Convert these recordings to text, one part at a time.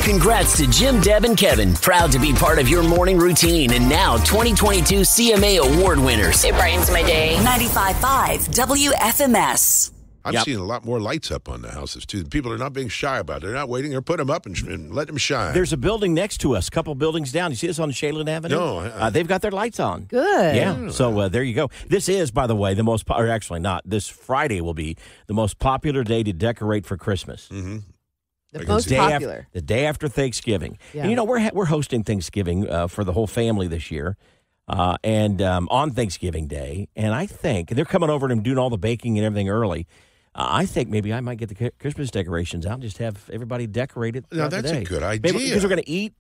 Congrats to Jim, Deb, and Kevin. Proud to be part of your morning routine. And now 2022 CMA Award winners. It brightens my day. 95.5 WFMS. I'm seeing a lot more lights up on the houses, too. People are not being shy about it. They're not waiting. They're putting them up and letting them shine. There's a building next to us, a couple buildings down. You see this on Shaylin Avenue? No. They've got their lights on. Good. Yeah. So there you go. This is, by the way, the most, or actually not, this Friday will be the most popular day to decorate for Christmas. Mm-hmm. The most popular. The day after Thanksgiving. Yeah. And, we're hosting Thanksgiving for the whole family this year. And on Thanksgiving Day. And I think they're coming over and doing all the baking and everything early. I think maybe I might get the Christmas decorations out and just have everybody decorate it. No, that's a good idea. Because we're going to eat.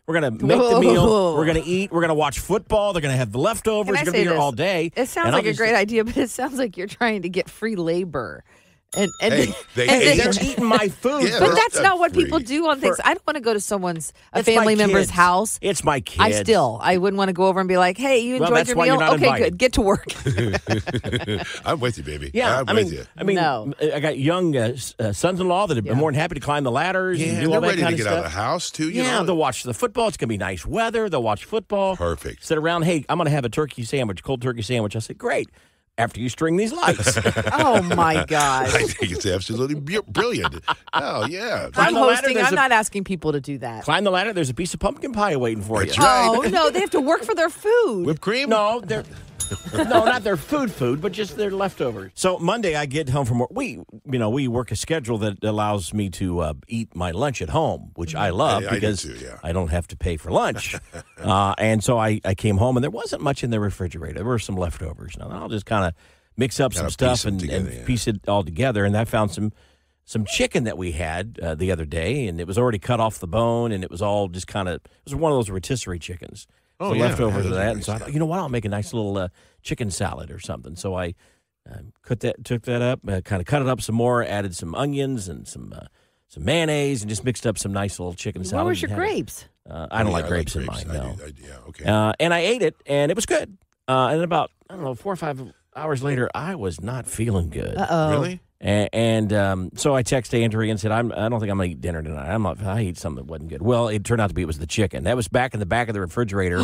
We're going to make the meal. We're going to eat. We're going to watch football. They're going to have the leftovers. They're going to be here all day. It sounds like a great idea, but it sounds like you're trying to get free labor. And they're eating my food. Yeah, but that's not what people do on things. I don't want to go to someone's family member's house. It's my kids. I wouldn't want to go over and be like, "Hey, you enjoyed your meal? Okay, invited. good. Get to work." I'm with you, baby. Yeah, I'm with you. I mean, no. I got young sons-in-law that are more than happy to climb the ladders and do all they're that ready kind to of get stuff. out of the house, too. They'll watch the football. It's going to be nice weather. They'll watch football. Perfect. Sit around. Hey, I'm going to have a cold turkey sandwich. I said, great. After you string these lights. Oh, my God. I think it's absolutely brilliant. Oh, yeah. I'm hosting. I'm not asking people to do that. Climb the ladder. There's a piece of pumpkin pie waiting for you. Right. Oh, no. They have to work for their food. Whipped cream? No, no, not their food, but just their leftovers. So Monday I get home from work. We work a schedule that allows me to eat my lunch at home, which I love because I don't have to pay for lunch. And so I came home and there wasn't much in the refrigerator. There were some leftovers. Now I'll just kind of mix up some stuff and piece it all together. And I found some chicken that we had the other day, and it was already cut off the bone, and it was all just kind of, it was one of those rotisserie chickens. So leftovers of that. And so I thought, you know what, I'll make a nice little chicken salad or something. So I took that up, kind of cut it up some more, added some onions and some mayonnaise, and just mixed up some nice little chicken salad. Where was your grapes? I don't like grapes in mine, no. Okay. And I ate it, and it was good. And about, 4 or 5 hours later, I was not feeling good. Uh-oh. Really? And so I texted Andrea and said, I don't think I'm going to eat dinner tonight. I ate something that wasn't good. Well, it turned out to be it was the chicken. That was back in the back of the refrigerator.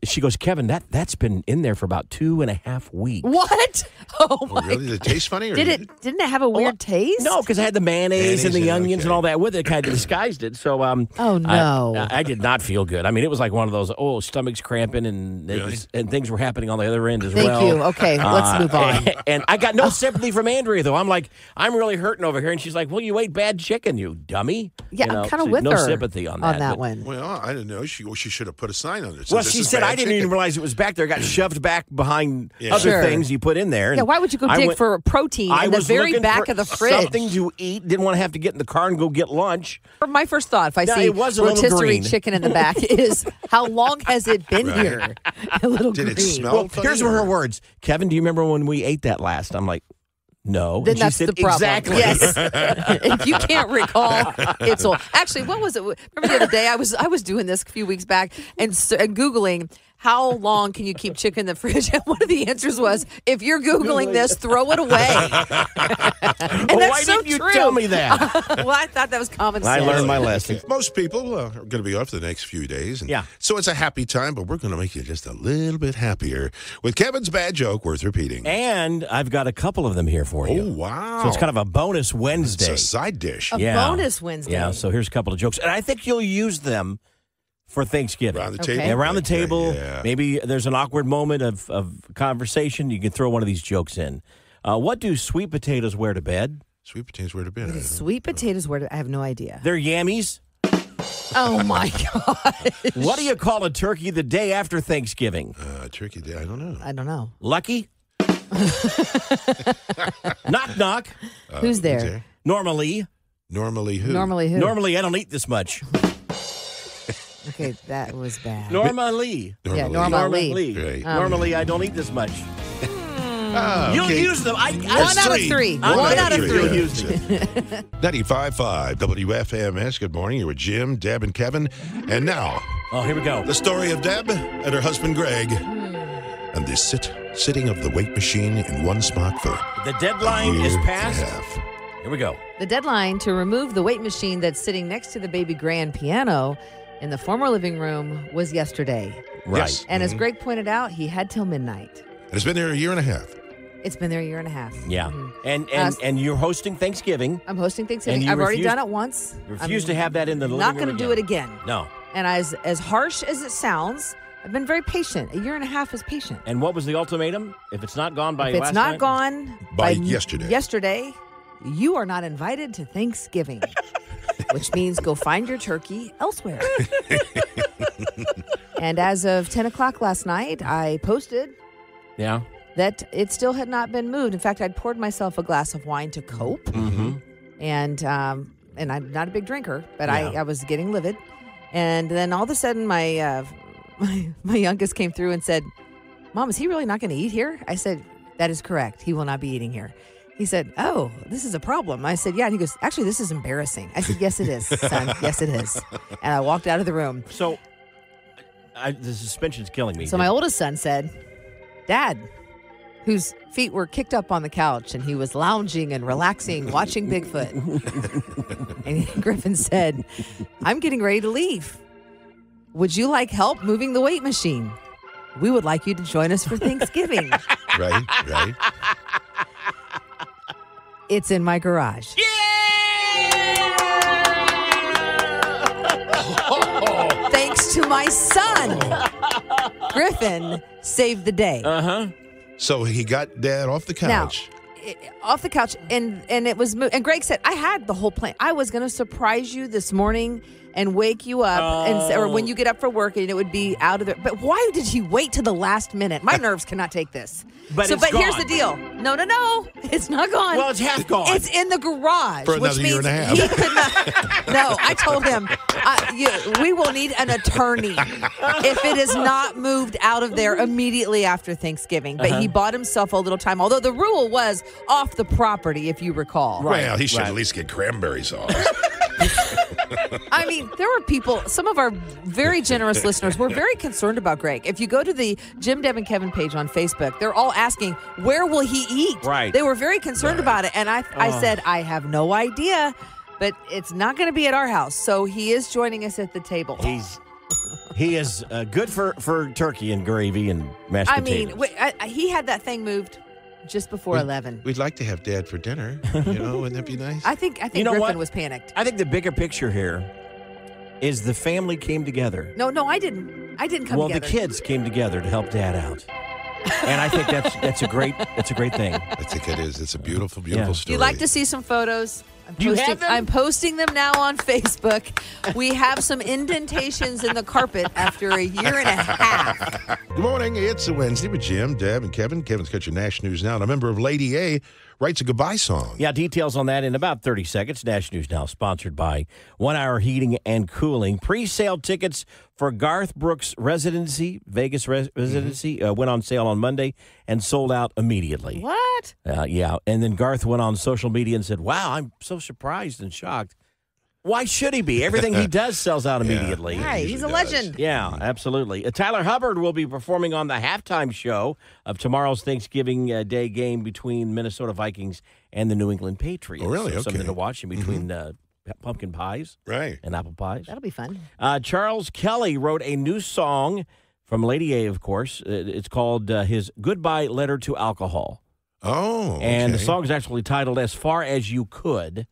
She goes, Kevin, that's been in there for about 2.5 weeks. What? Oh, my really? Did it taste funny? Or didn't it have a weird taste? No, because I had the mayonnaise and the onions and all that with it. Kind of disguised it. So, oh, no. I did not feel good. I mean, it was like one of those, stomach's cramping and things were happening on the other end as well. Thank you. Okay, let's move on. And I got no sympathy from Andrea, though. I'm like, I'm really hurting over here. And she's like, well, you ate bad chicken, you dummy. Yeah, I'm kind of with no her. No sympathy on that one. Well, I didn't know. She should have put a sign on it. Well, she said, I didn't even realize it was back there. It got shoved back behind other things you put in there. Yeah, why would you go dig for protein in the very back of the fridge? Something to eat. Didn't want to have to get in the car and go get lunch. My first thought, if I see rotisserie chicken in the back, is how long has it been here? A little Did green. it smell funny? Here's her words. Kevin, do you remember when we ate that last? I'm like, no. Then and that's she said, the problem. Exactly. Yes. If you can't recall, it's old. Actually, what was it? Remember the other day I was doing this a few weeks back and Googling how long can you keep chicken in the fridge? And one of the answers was, if you're Googling this, throw it away. And that's why so didn't you true. tell me that? Well, I thought that was common sense. I learned my lesson. Most people are going to be off the next few days. And yeah. So it's a happy time, but we're going to make you just a little bit happier with Kevin's bad joke worth repeating. And I've got a couple of them here for you. Oh, wow. So it's kind of a bonus Wednesday. It's a side dish. A bonus Wednesday. Yeah, so here's a couple of jokes. And I think you'll use them for Thanksgiving. Around the table. Yeah, around the table. Yeah. Maybe there's an awkward moment of conversation. You can throw one of these jokes in. What do sweet potatoes wear to bed? Sweet potatoes wear to bed. Sweet potatoes wear to I have no idea. They're yammies. Oh, my God. What do you call a turkey the day after Thanksgiving? Turkey day, I don't know. Lucky? Knock, knock. Who's there? Normally. Normally who? Normally, I don't eat this much. Okay, that was bad. Normally. Yeah, normally. Right. Normally, I don't eat this much. You'll okay. use them. One out of three. One out of three. You'll use them. 95.5 WFMS. Good morning. You're with Jim, Deb, and Kevin. And now, here we go. the story of Deb and her husband Greg and the sitting of the weight machine in one spot for The deadline is a year passed. and a half. Here we go. The deadline to remove the weight machine that's sitting next to the baby grand piano in the former living room was yesterday. Right. Yes. And as Greg pointed out, he had till midnight. And it's been there a year and a half. It's been there a year and a half. Yeah. Mm-hmm. And you're hosting Thanksgiving. I'm hosting Thanksgiving. And you I've already refuse- done it once. Refuse to have that in the living Not room going to do it again. No. And as harsh as it sounds, I've been very patient. A year and a half is patient. And what was the ultimatum? If it's not gone by If it's last not night? gone By yesterday, you are not invited to Thanksgiving, which means go find your turkey elsewhere. And as of 10 o'clock last night, I posted Yeah. that it still had not been moved. In fact, I'd poured myself a glass of wine to cope. Mm-hmm. And I'm not a big drinker, but Yeah. I was getting livid. And then all of a sudden, my youngest came through and said, "Mom, is he really not going to eat here?" I said, "That is correct. He will not be eating here." He said, "Oh, this is a problem." I said, "Yeah." And he goes, "Actually, this is embarrassing." I said, "Yes, it is, son. Yes, it is." And I walked out of the room. So the suspension's killing me. So my oldest son said, "Dad," whose feet were kicked up on the couch and he was lounging and relaxing, watching Bigfoot. And Griffin said, "I'm getting ready to leave. Would you like help moving the weight machine? We would like you to join us for Thanksgiving." Right. It's in my garage. Thanks to my son, Griffin saved the day. So he got Dad off the couch. Off the couch, and it was moved. And Greg said, "I had the whole plan. I was going to surprise you this morning and wake you up, or when you get up for work, and it would be out of there." But why did he wait to the last minute? My nerves cannot take this. But it's here's gone. the deal. No, it's not gone. Well, it's half gone. It's in the garage For which another year means and a half. he could not. No, I told him we will need an attorney if it is not moved out of there immediately after Thanksgiving. But he bought himself a little time. Although the rule was off the property, if you recall. Well, he should at least get cranberry sauce. I mean, there were people, some of our very generous listeners were very concerned about Greg. If you go to the Jim, Deb, and Kevin page on Facebook, they're all asking, where will he eat? Right. They were very concerned about it. And I said, I have no idea, but it's not going to be at our house. So he is joining us at the table. He is good for turkey and gravy and mashed potatoes. He had that thing moved just before 11. We'd like to have Dad for dinner. Wouldn't that be nice? I think You know Griffin what? was panicked. I think the bigger picture here is the family came together. No, I didn't. I didn't come Well, together. the kids came together to help Dad out. And I think that's a great thing. I think it is. It's a beautiful, beautiful story. You'd like to see some photos? You have them? I'm posting them now on Facebook. We have some indentations in the carpet after a year and a half. Good morning. It's a Wednesday with Jim, Deb, and Kevin. Kevin's got your Nash News Now. And a member of Lady A writes a goodbye song. Yeah, details on that in about 30 seconds. Nash News Now, sponsored by 1 Hour Heating and Cooling. Pre-sale tickets for Garth Brooks' Vegas residency, went on sale on Monday and sold out immediately. What? Yeah, and then Garth went on social media and said, "Wow, I'm so surprised and shocked." Why should he be? Everything he does sells out immediately. Right, he's a legend. Yeah, absolutely. Tyler Hubbard will be performing on the halftime show of tomorrow's Thanksgiving Day game between Minnesota Vikings and the New England Patriots. Oh, really? So Okay. something to watch in between pumpkin pies and apple pies. That'll be fun. Charles Kelly wrote a new song from Lady A, of course. It's called his Goodbye Letter to Alcohol. Oh, okay. And the song is actually titled As Far As You Could.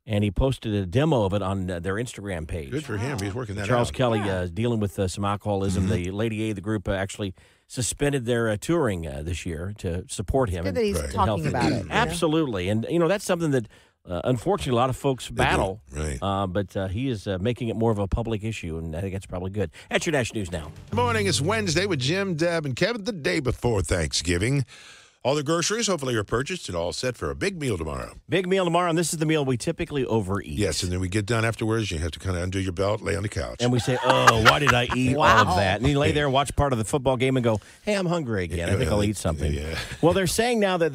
And he posted a demo of it on their Instagram page. Good for him. He's working that Charles out. Kelly dealing with some alcoholism. The Lady A, the group, actually suspended their touring this year to support him. Good that he's and talking help about him. it. Absolutely. And, that's something that, unfortunately, a lot of folks battle. Right. But he is making it more of a public issue, and I think that's probably good. That's your Nash News Now. Good morning. It's Wednesday with Jim, Deb, and Kevin, the day before Thanksgiving. All the groceries hopefully are purchased and all set for a big meal tomorrow. Big meal tomorrow, and this is the meal we typically overeat. Yes, and then we get done afterwards. You have to kind of undo your belt, lay on the couch. And we say, oh, why did I eat all of that? And you lay there and watch part of the football game and go, hey, I'm hungry again. I think I'll eat something. Yeah. Well, they're saying now that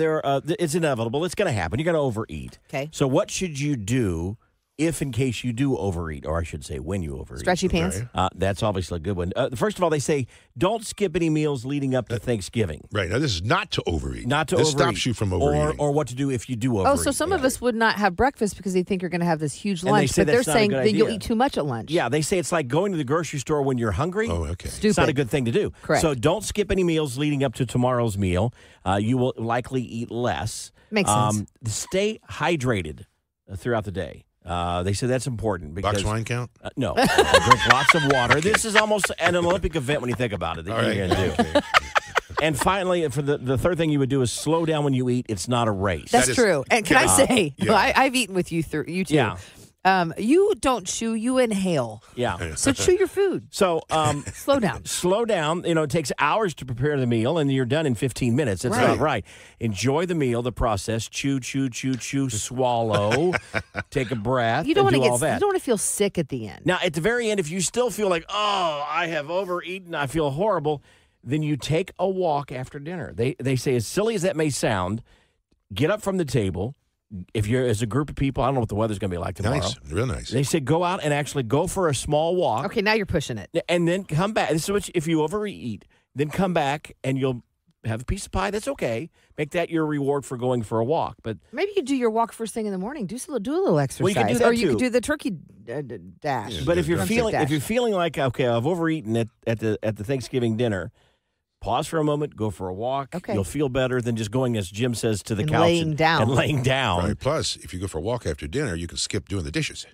it's inevitable. It's going to happen. You're going to overeat. Okay. So what should you do if in case you do overeat, or I should say when you overeat. Stretchy pants? That's obviously a good one. First of all, they say don't skip any meals leading up to Thanksgiving. Right. Now, this is not to overeat. Not to this overeat. Stops you from overeating. Or what to do if you do overeat. Oh, so some of us would not have breakfast because they think you're going to have this huge lunch. But they're saying that you'll eat too much at lunch. Yeah, they say it's like going to the grocery store when you're hungry. Oh, okay. Stupid. It's not a good thing to do. Correct. So don't skip any meals leading up to tomorrow's meal. You will likely eat less. Makes sense. Stay hydrated throughout the day. They say that's important because Box wine count? No. Drink lots of water. This is almost an Olympic event when you think about it. That you're going to do. And finally, for the third thing you would do is slow down when you eat. It's not a race. That's true. And can I say, I've eaten with you too. Yeah. You don't chew, you inhale. Yeah. So chew your food. So slow down. Slow down. It takes hours to prepare the meal, and you're done in 15 minutes. That's not right. Enjoy the meal, the process. Chew, chew, chew, chew, swallow. Take a breath. You don't want to all that. You don't want to feel sick at the end. Now, at the very end, if you still feel like, oh, I have overeaten, I feel horrible, then you take a walk after dinner. They say, as silly as that may sound, get up from the table. If you're as a group of people, I don't know what the weather's going to be like tomorrow. Nice, real nice. They say go out and actually go for a small walk. Okay, now you're pushing it. And then come back. This is what if you overeat, then come back and you'll have a piece of pie. That's okay. Make that your reward for going for a walk. But maybe you do your walk first thing in the morning. Do a little exercise. Well, you can do that or you too. could do the turkey dash. But if you're feeling like okay, I've overeaten at the Thanksgiving dinner. Pause for a moment, go for a walk. Okay. You'll feel better than just going, as Jim says, to the couch laying down. and laying down. Right. Plus, if you go for a walk after dinner, you can skip doing the dishes.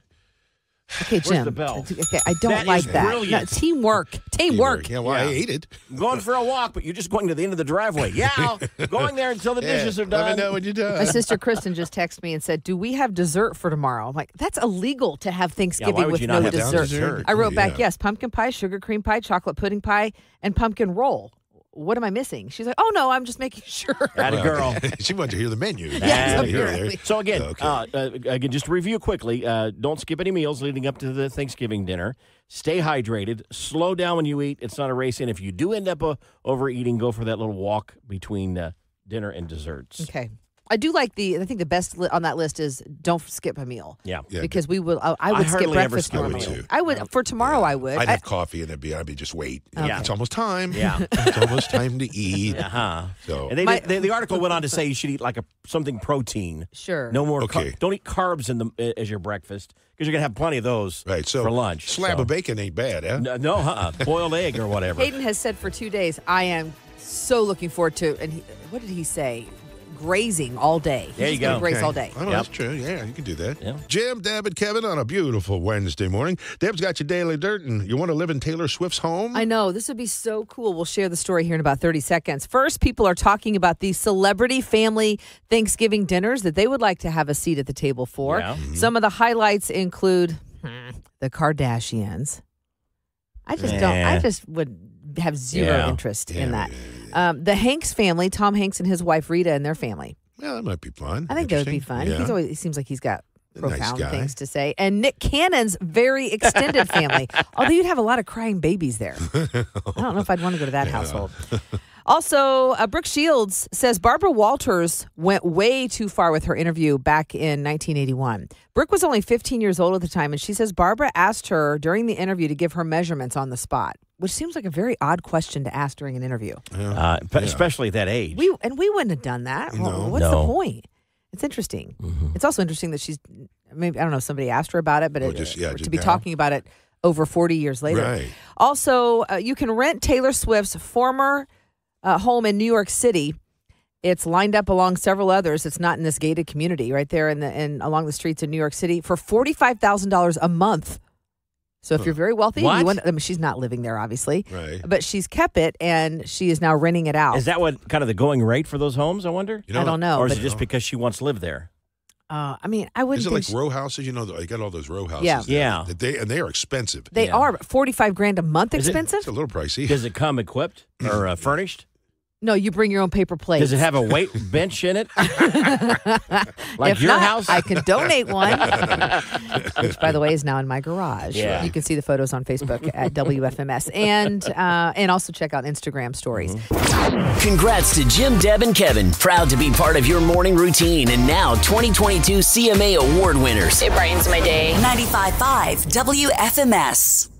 Okay, Jim. the bell? Okay, I don't like that. Brilliant. No, teamwork. Yeah, well, I ate it. I'm going for a walk, but you're just going to the end of the driveway. Yeah, going there until the dishes are done. Let me know when you're done. My sister Kristen just texted me and said, "Do we have dessert for tomorrow?" I'm like, "That's illegal to have Thanksgiving why would with you not no have dessert." dessert? I wrote back, Yeah. "Yes, pumpkin pie, sugar cream pie, chocolate pudding pie, and pumpkin roll." What am I missing? She's like, "Oh no, I'm just making sure." Atta girl. She wanted to hear the menu. Yes, Atta girl. apparently. So again, Okay. again, just to review quickly, don't skip any meals leading up to the Thanksgiving dinner. Stay hydrated. Slow down when you eat. It's not a race. And if you do end up overeating, go for that little walk between dinner and desserts. Okay. I do like I think the best on that list is don't skip a meal. Yeah. Because we will. I would skip hardly ever breakfast skip a normally. meal. I would for tomorrow. I would. I'd have coffee and I'd be just wait. Yeah. It's almost time. Yeah. It's almost time to eat. Uh-huh. So And the article went on to say you should eat like something protein. Sure. No more. Okay. Don't eat carbs as your breakfast because you're gonna have plenty of those for lunch. Slab of bacon ain't bad, huh? No, boiled egg or whatever. Hayden has said for 2 days, I am so looking forward to. And what did he say? Grazing all day. There you He's gonna go. graze all day. Oh, that's true. Yeah, you can do that. Yeah. Jim, Deb, and Kevin on a beautiful Wednesday morning. Deb's got your daily dirt, and you want to live in Taylor Swift's home? I know. This would be so cool. We'll share the story here in about 30 seconds. First, people are talking about these celebrity family Thanksgiving dinners that they would like to have a seat at the table for. Yeah. Mm-hmm. Some of the highlights include the Kardashians. I just would have zero interest in that. The Hanks family, Tom Hanks and his wife Rita and their family. Well, that might be fun. I think that would be fun. Yeah. He seems like he's got A nice profound guy. things to say. And Nick Cannon's very extended family. Although you'd have a lot of crying babies there. I don't know if I'd want to go to that household. Also, Brooke Shields says Barbara Walters went way too far with her interview back in 1981. Brooke was only 15 years old at the time, and she says Barbara asked her during the interview to give her measurements on the spot, which seems like a very odd question to ask during an interview. Especially at that age. We wouldn't have done that. No. What's the point? It's interesting. Mm-hmm. It's also interesting that she's maybe I don't know if somebody asked her about it, but just to be now. talking about it over 40 years later. Right. Also, you can rent Taylor Swift's former home in New York City. It's lined up along several others. It's not in this gated community right there in along the streets in New York City for $45,000 a month. So if you're very wealthy, she's not living there, obviously, Right. but she's kept it and she is now renting it out. Is that what kind of the going rate for those homes, I wonder? I don't know. Or is but, it just because she once lived there? I mean, I wouldn't Is it think like row houses? You know, they got all those row houses. Yeah. there. Yeah. They are expensive. they are $45,000 a month Is it- expensive. It's a little pricey. Does it come equipped or furnished? No, you bring your own paper plates. Does it have a weight bench in it? Like if your not, house? I can donate one. Which, by the way, is now in my garage. Yeah. You can see the photos on Facebook at WFMS. And also check out Instagram stories. Congrats to Jim, Deb, and Kevin. Proud to be part of your morning routine. And now 2022 CMA Award winners. It brightens my day. 95.5 WFMS.